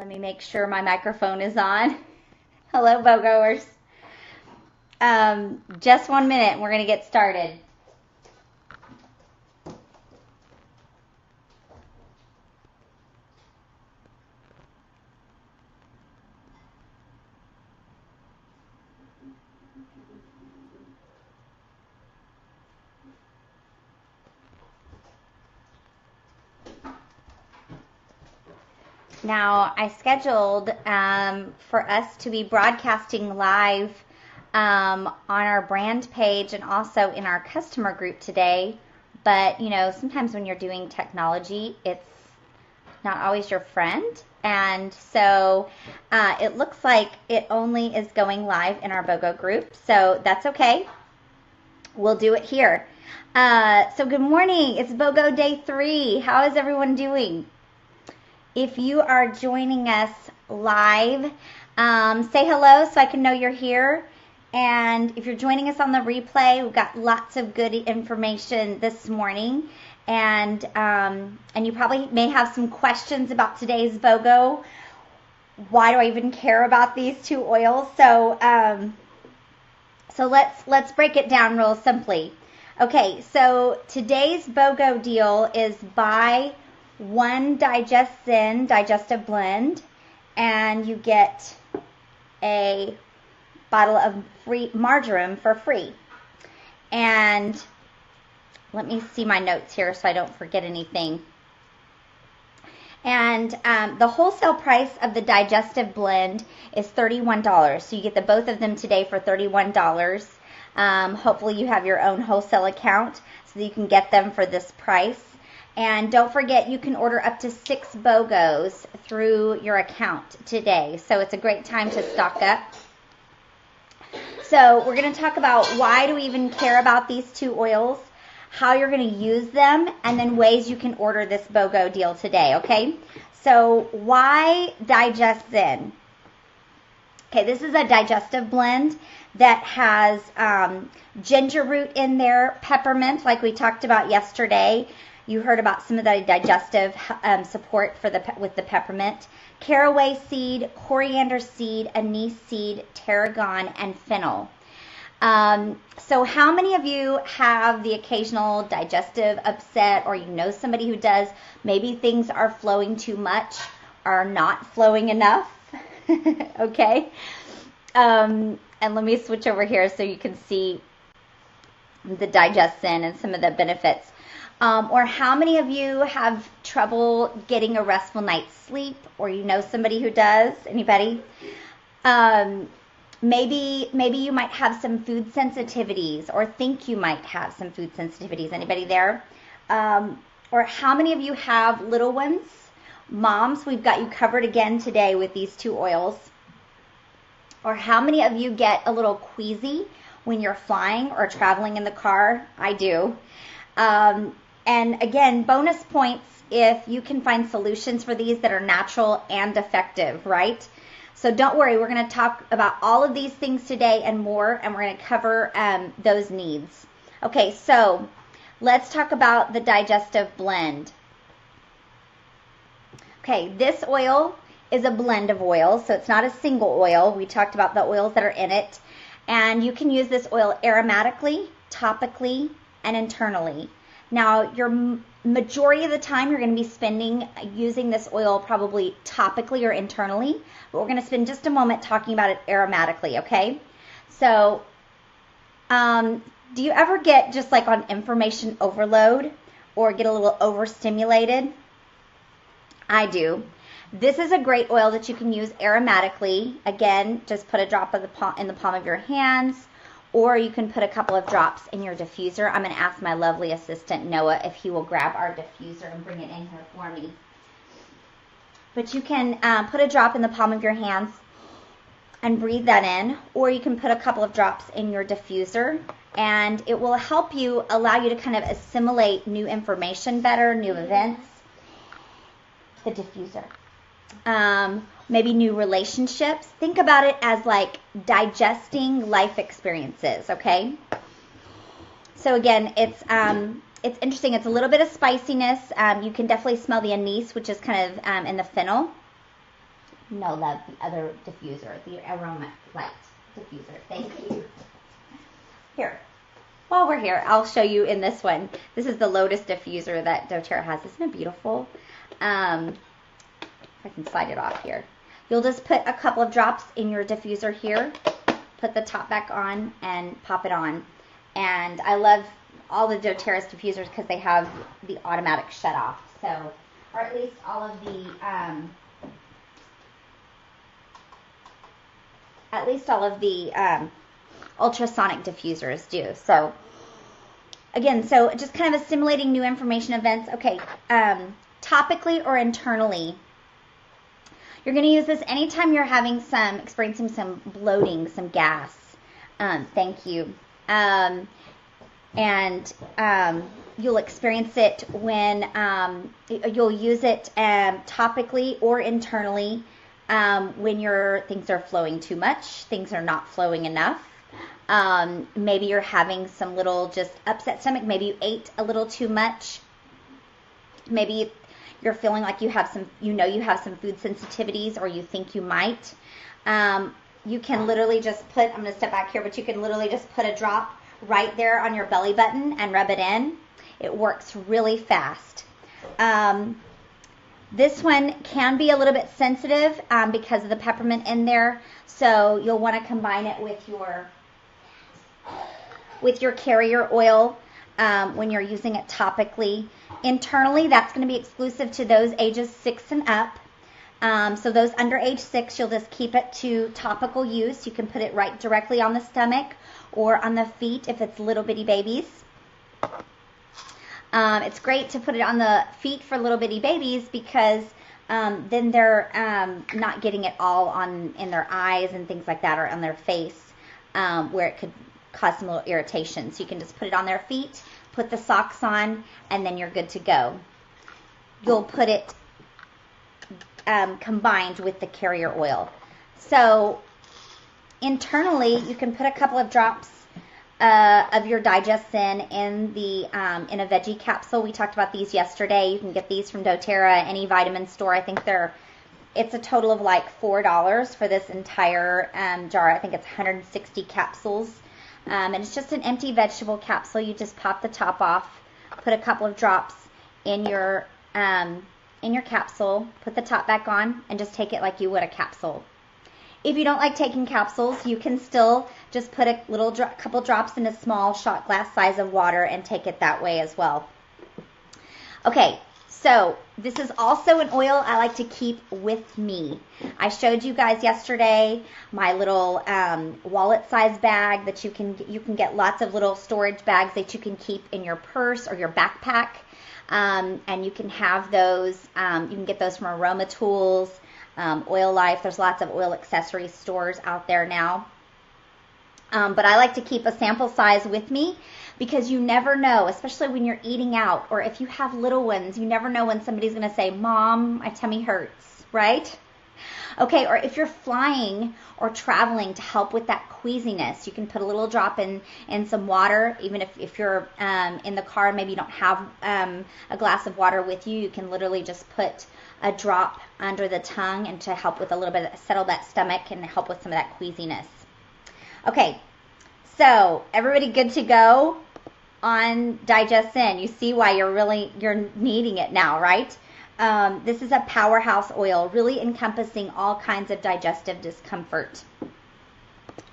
Let me make sure my microphone is on. Hello, BOGOers. Just 1 minute and we're going to get started. Now, I scheduled for us to be broadcasting live on our brand page and also in our customer group today. But, you know, sometimes when you're doing technology, it's not always your friend. And so it looks like it only is going live in our BOGO group. So that's okay. We'll do it here. So good morning. It's BOGO day 3. How is everyone doing? If you are joining us live, say hello so I can know you're here. And if you're joining us on the replay, we've got lots of good information this morning. And you probably may have some questions about today's BOGO. Why do I even care about these two oils? So let's break it down real simply. Okay, so today's BOGO deal is buy 1 DigestZen digestive blend, and you get a bottle of free Marjoram for free. And let me see my notes here so I don't forget anything. And the wholesale price of the digestive blend is $31. So you get both of them today for $31. Hopefully you have your own wholesale account so that you can get them for this price. And don't forget, you can order up to 6 BOGOs through your account today. So it's a great time to stock up. So we're going to talk about why do we even care about these two oils, how you're going to use them, and then ways you can order this BOGO deal today, okay? So why DigestZen? Okay, this is a digestive blend that has ginger root in there, peppermint, like we talked about yesterday. You heard about some of the digestive support for with the peppermint. Caraway seed, coriander seed, anise seed, tarragon, and fennel. So how many of you have the occasional digestive upset, or you know somebody who does? Maybe things are flowing too much or not flowing enough. Okay. And let me switch over here so you can see the DigestZen and some of the benefits. Or how many of you have trouble getting a restful night's sleep, or you know somebody who does? Anybody? Maybe you might have some food sensitivities, or think you might have some food sensitivities. Anybody there? Or how many of you have little ones? Moms, we've got you covered again today with these two oils. Or how many of you get a little queasy when you're flying or traveling in the car? I do. And again, bonus points if you can find solutions for these that are natural and effective, right? So don't worry, we're going to talk about all of these things today and more, and we're going to cover those needs. Okay, so let's talk about the digestive blend. Okay, this oil is a blend of oils, so it's not a single oil. We talked about the oils that are in it, and you can use this oil aromatically, topically, and internally. Now, your majority of the time you're going to be using this oil probably topically or internally, but we're going to spend just a moment talking about it aromatically, okay? So, do you ever get just like on information overload or get a little overstimulated? I do. This is a great oil that you can use aromatically. Again, just put a drop of in the palm of your hands, or you can put a couple of drops in your diffuser. I'm going to ask my lovely assistant, Noah, if he will grab our diffuser and bring it in here for me. But you can put a drop in the palm of your hands and breathe that in, or you can put a couple of drops in your diffuser, and it will help you, allow you to kind of assimilate new information better, new events. The diffuser. Maybe new relationships. Think about it as like digesting life experiences, okay? So again, it's interesting. It's a little bit of spiciness. You can definitely smell the anise, which is kind of in the fennel. No, love, the other diffuser, the aroma light diffuser. Thank you. Here, while we're here, I'll show you in this one. This is the Lotus diffuser that doTERRA has. Isn't it beautiful? If I can slide it off here. You'll just put a couple of drops in your diffuser here, put the top back on, and pop it on. And I love all the doTERRA's diffusers because they have the automatic shut off. So, or at least all of the ultrasonic diffusers do. So again, so just kind of assimilating new information events. Okay, topically or internally. You're going to use this anytime you're experiencing some bloating, some gas. Thank you. You'll experience it when you'll use it topically or internally when things are flowing too much, things are not flowing enough. Maybe you're having some little just upset stomach. Maybe you ate a little too much. Maybe you're feeling like you have some food sensitivities, or you think you might. You can literally just I'm going to step back here, but you can literally just put a drop right there on your belly button and rub it in. It works really fast. This one can be a little bit sensitive because of the peppermint in there, so you'll want to combine it with your carrier oil when you're using it topically. Internally, that's going to be exclusive to those ages 6 and up. So those under age 6, you'll just keep it to topical use. You can put it right directly on the stomach or on the feet if it's little bitty babies. It's great to put it on the feet for little bitty babies because then they're not getting it all in their eyes and things like that, or on their face, where it could cause some little irritation. So you can just put it on their feet, put the socks on, and then you're good to go. You'll put it combined with the carrier oil. So internally, you can put a couple of drops of your DigestZen in a veggie capsule. We talked about these yesterday. You can get these from doTERRA, any vitamin store. I think it's a total of like $4 for this entire jar. I think it's 160 capsules. And it's just an empty vegetable capsule. You just pop the top off, put a couple of drops in your capsule, put the top back on, and just take it like you would a capsule. If you don't like taking capsules, you can still just put a couple drops in a small shot glass size of water and take it that way as well. Okay, so this is also an oil I like to keep with me. I showed you guys yesterday my little wallet size bag that you can get lots of little storage bags that you can keep in your purse or your backpack. And you can have those, you can get those from Aroma Tools, Oil Life. There's lots of oil accessory stores out there now. But I like to keep a sample size with me because you never know, especially when you're eating out, or if you have little ones, you never know when somebody's going to say, "Mom, my tummy hurts," right? Okay, or if you're flying or traveling to help with that queasiness, you can put a little drop in some water. Even if you're in the car, maybe you don't have a glass of water with you, you can literally just put a drop under the tongue and to help with a little bit, settle that stomach and help with some of that queasiness. Okay, so everybody good to go on DigestZen? You see why you're needing it now, right? This is a powerhouse oil, really encompassing all kinds of digestive discomfort.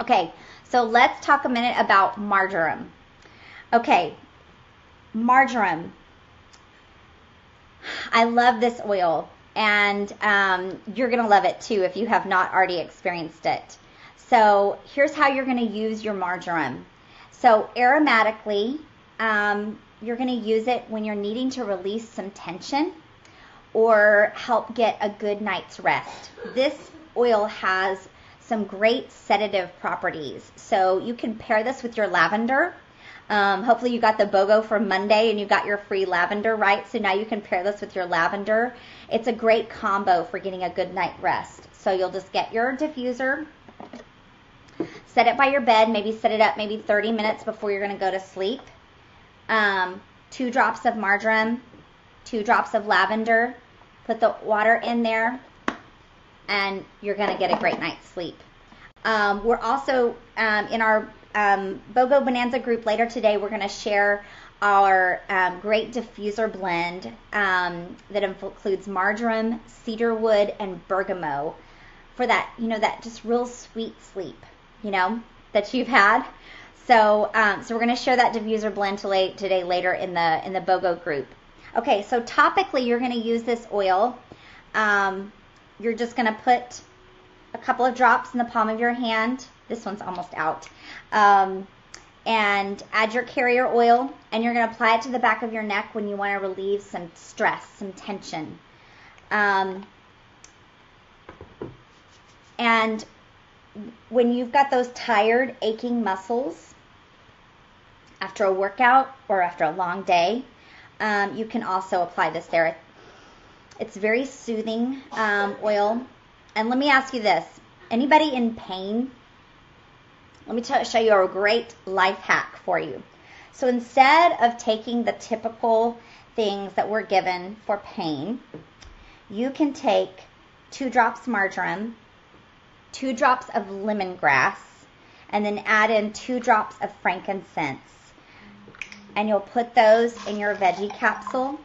Okay, so let's talk a minute about marjoram. Okay, marjoram. I love this oil, and you're going to love it too if you have not already experienced it. So here's how you're going to use your marjoram. So aromatically, you're going to use it when you're needing to release some tension or help get a good night's rest. This oil has some great sedative properties. So you can pair this with your lavender. Hopefully you got the BOGO from Monday and you got your free lavender, right? So now you can pair this with your lavender. It's a great combo for getting a good night rest. So you'll just get your diffuser, set it by your bed, maybe set it up maybe 30 minutes before you're going to go to sleep. 2 drops of marjoram, 2 drops of lavender, put the water in there, and you're going to get a great night's sleep. We're also in our BOGO Bonanza group later today, we're going to share our great diffuser blend that includes marjoram, cedarwood, and bergamot for that, that just real sweet sleep, that you've had. So, so we're going to share that diffuser blend today later in the BOGO group. Okay, so topically, you're going to use this oil. You're just going to put a couple of drops in the palm of your hand. This one's almost out. And add your carrier oil, and you're going to apply it to the back of your neck when you want to relieve some stress, some tension. And when you've got those tired, aching muscles after a workout or after a long day, you can also apply this there. It's very soothing oil. And let me ask you this. Anybody in pain? Let me show you a great life hack for you. So instead of taking the typical things that we're given for pain, you can take 2 drops marjoram, 2 drops of lemongrass, and then add in 2 drops of frankincense. And you'll put those in your veggie capsule.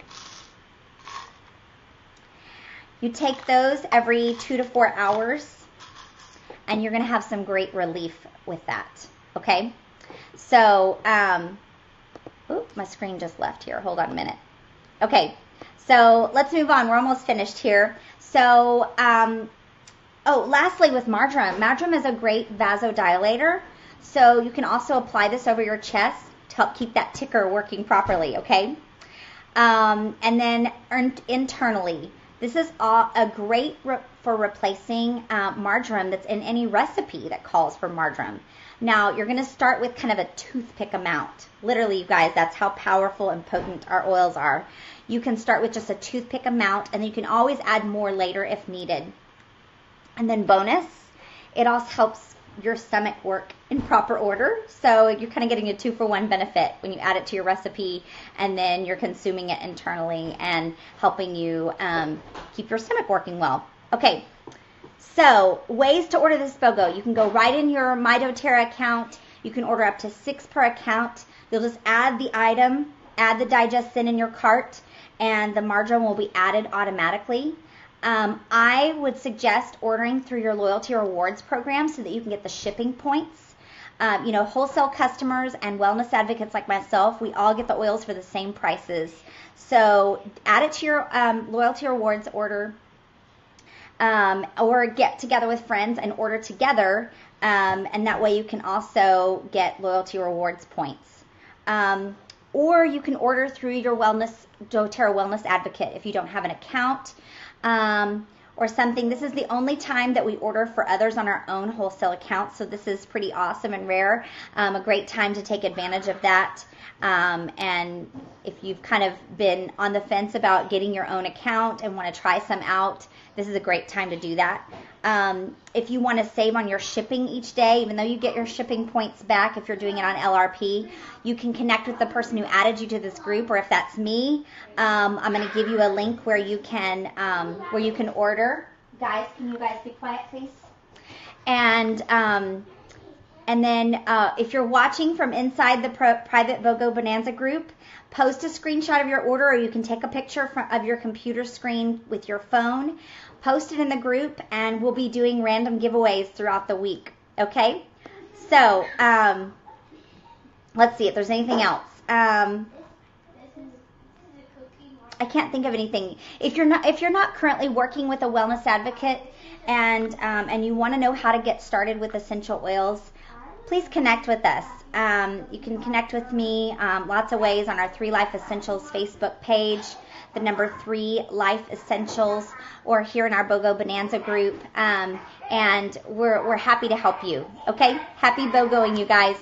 You take those every 2 to 4 hours, and you're going to have some great relief with that, okay? So, my screen just left here. Hold on a minute. Okay, so let's move on. We're almost finished here. So, lastly with marjoram. Marjoram is a great vasodilator, so you can also apply this over your chest to help keep that ticker working properly, okay? And then internally, this is a great for replacing marjoram that's in any recipe that calls for marjoram. Now, you're going to start with kind of a toothpick amount. Literally, you guys, that's how powerful and potent our oils are. You can start with just a toothpick amount, and you can always add more later if needed. And then bonus, it also helps your stomach work in proper order. So you're kind of getting a 2-for-1 benefit when you add it to your recipe, and then you're consuming it internally and helping you keep your stomach working well. Okay, so ways to order this BOGO. You can go right in your My doTERRA account. You can order up to 6 per account. You'll just add the item, add the DigestZen in your cart, and the marjoram will be added automatically. I would suggest ordering through your loyalty rewards program so that you can get the shipping points. Wholesale customers and wellness advocates like myself, we all get the oils for the same prices. So add it to your loyalty rewards order, or get together with friends and order together, and that way you can also get loyalty rewards points. Or you can order through your doTERRA Wellness Advocate if you don't have an account. Or something. This is the only time that we order for others on our own wholesale account, so this is pretty awesome and rare. A great time to take advantage of that. And if you've kind of been on the fence about getting your own account and want to try some out, this is a great time to do that. If you want to save on your shipping each day, even though you get your shipping points back if you're doing it on LRP, you can connect with the person who added you to this group, or if that's me, I'm going to give you a link where you can order. Guys, can you guys be quiet, please? And then if you're watching from inside the private BOGO Bonanza group, post a screenshot of your order, or you can take a picture of your computer screen with your phone, post it in the group, and we'll be doing random giveaways throughout the week. Okay? So, let's see if there's anything else. I can't think of anything. If you're not currently working with a wellness advocate and you want to know how to get started with essential oils, please connect with us. You can connect with me lots of ways on our 3 Life Essentials Facebook page, the number 3 Life Essentials, or here in our BOGO Bonanza group. And we're happy to help you. Okay? Happy BOGOing, you guys.